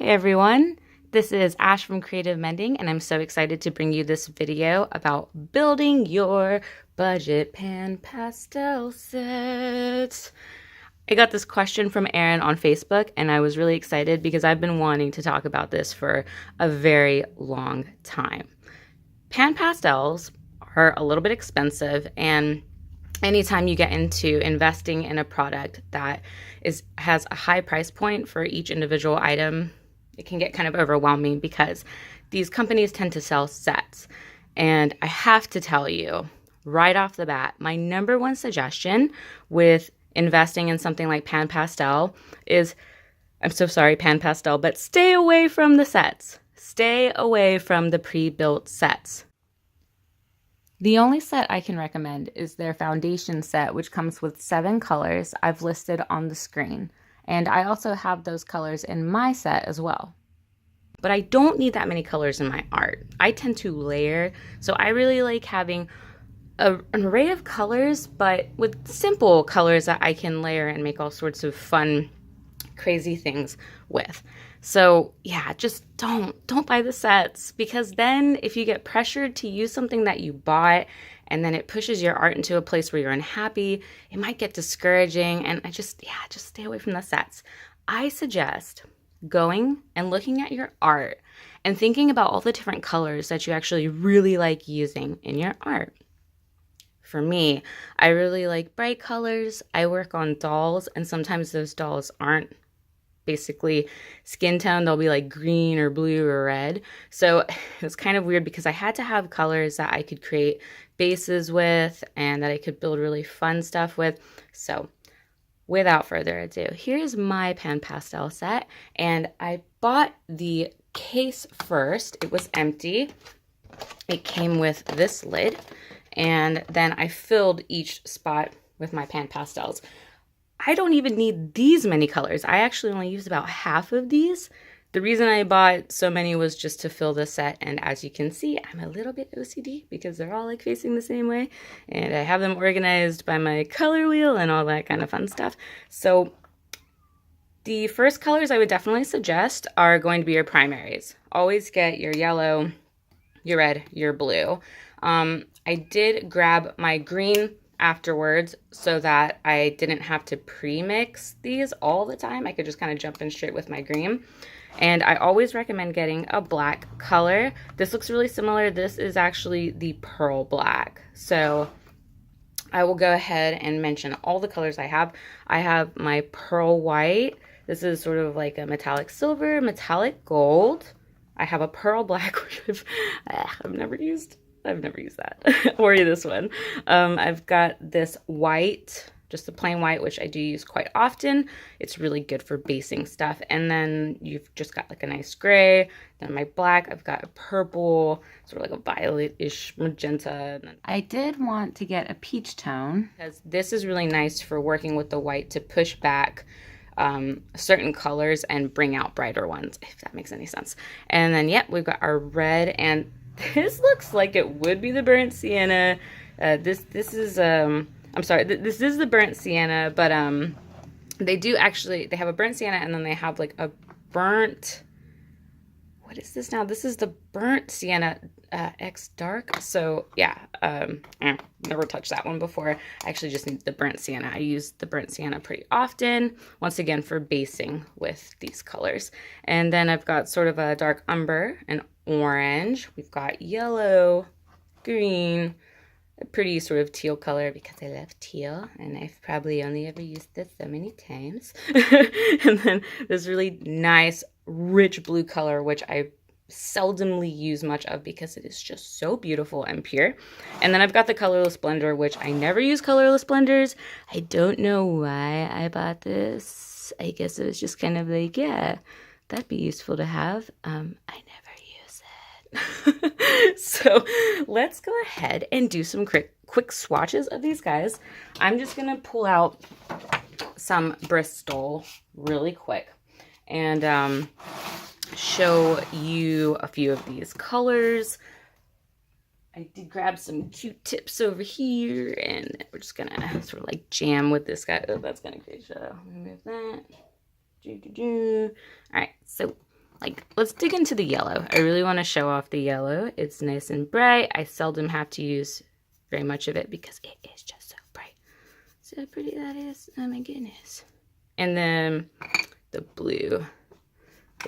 Hey everyone, this is Ash from Creative Mending, and I'm so excited to bring you this video about building your budget pan pastel set. I got this question from Erin on Facebook, and I was really excited because I've been wanting to talk about this for a very long time. Pan pastels are a little bit expensive, and anytime you get into investing in a product that has a high price point for each individual item, it can get kind of overwhelming because these companies tend to sell sets. And I have to tell you right off the bat, my number one suggestion with investing in something like PanPastel is, I'm so sorry, PanPastel, but stay away from the sets. Stay away from the pre-built sets. The only set I can recommend is their foundation set, which comes with 7 colors I've listed on the screen. And I also have those colors in my set as well. But I don't need that many colors in my art. I tend to layer, so I really like having an array of colors, but with simple colors that I can layer and make all sorts of fun, crazy things with. So yeah, just don't buy the sets, because then if you get pressured to use something that you bought and then it pushes your art into a place where you're unhappy, it might get discouraging. And just stay away from the sets. I suggest going and looking at your art and thinking about all the different colors that you actually really like using in your art. For me, I really like bright colors. I work on dolls, and sometimes those dolls aren't basically skin tone. They'll be like green or blue or red. So it was kind of weird because I had to have colors that I could create bases with and that I could build really fun stuff with. So without further ado, here's my PanPastel set, and I bought the case first. It was empty. It came with this lid, and then I filled each spot with my PanPastels. I don't even need these many colors. I actually only used about half of these. The reason I bought so many was just to fill the set, and as you can see, I'm a little bit OCD because they're all like facing the same way, and I have them organized by my color wheel and all that kind of fun stuff. So the first colors I would definitely suggest are going to be your primaries. Always get your yellow, your red, your blue. I did grab my green afterwards so that I didn't have to pre-mix these all the time. I could just kind of jump in straight with my green. And I always recommend getting a black color. This looks really similar. This is actually the pearl black. So I will go ahead and mention all the colors I have. I have my pearl white. This is sort of like a metallic silver, metallic gold. I have a pearl black, which I've never used that. Or this one. I've got this white, just a plain white, which I do use quite often. It's really good for basing stuff. And then you've just got like a nice gray. Then my black, I've got a purple, sort of like a violet-ish magenta. I did want to get a peach tone because this is really nice for working with the white to push back certain colors and bring out brighter ones, if that makes any sense. And then, yep, we've got our red, and this looks like it would be the burnt sienna. This is I'm sorry, this is the burnt sienna, but they have a burnt sienna, and then they have like a burnt, what is this now? This is the burnt sienna X dark. So yeah, never touched that one before. I actually just need the burnt sienna. I use the burnt sienna pretty often, once again for basing with these colors. And then I've got sort of a dark umber and orange. We've got yellow, green, a pretty sort of teal color because I love teal, and I've probably only ever used this so many times. And then this really nice rich blue color, which I seldomly use much of because it is just so beautiful and pure. And then I've got the colorless blender, which I never use colorless blenders. I don't know why I bought this. I guess it was just kind of like, yeah, that'd be useful to have. I never use it. So let's go ahead and do some quick swatches of these guys. I'm just gonna pull out some Bristol really quick and show you a few of these colors. I did grab some Q-tips over here, and we're just gonna sort of like jam with this guy. Oh, that's gonna create a shadow. Remove that. All right, so like, let's dig into the yellow. I really want to show off the yellow. It's nice and bright. I seldom have to use very much of it because it is just so bright. So pretty that is. Oh my goodness. And then the blue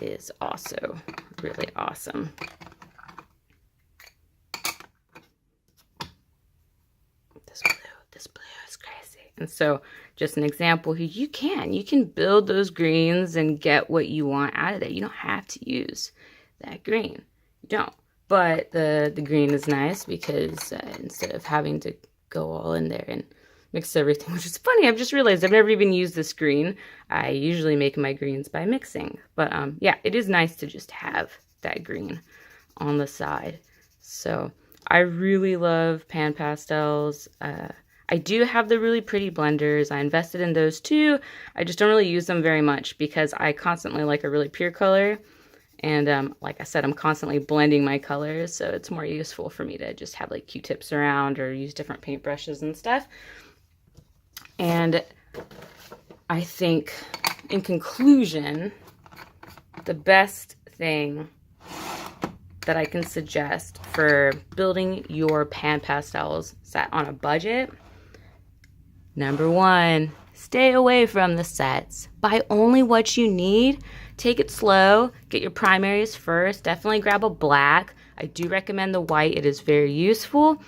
is also really awesome. This blue is crazy. And so just an example here, you can build those greens and get what you want out of it. You don't have to use that green. You don't. But the green is nice because instead of having to go all in there and mix everything, which is funny, I've just realized I've never even used this green. I usually make my greens by mixing. But yeah, it is nice to just have that green on the side. So I really love PanPastels. I do have the really pretty blenders. I invested in those too. I just don't really use them very much because I constantly like a really pure color. And like I said, I'm constantly blending my colors, so it's more useful for me to just have like Q-tips around or use different paintbrushes and stuff. And I think, in conclusion, the best thing that I can suggest for building your PanPastels set on a budget, number one, stay away from the sets. Buy only what you need. Take it slow. Get your primaries first. Definitely grab a black. I do recommend the white. It is very useful.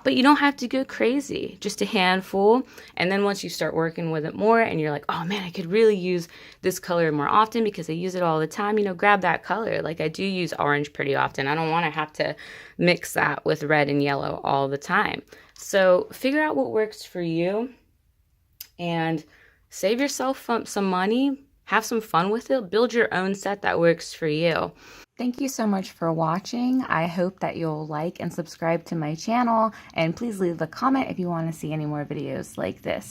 But you don't have to go crazy. Just a handful. And then once you start working with it more and you're like, oh man, I could really use this color more often because I use it all the time, you know, grab that color. Like I do use orange pretty often. I don't want to have to mix that with red and yellow all the time. So figure out what works for you and save yourself some money. Have some fun with it. Build your own set that works for you. Thank you so much for watching. I hope that you'll like and subscribe to my channel, and please leave a comment if you want to see any more videos like this.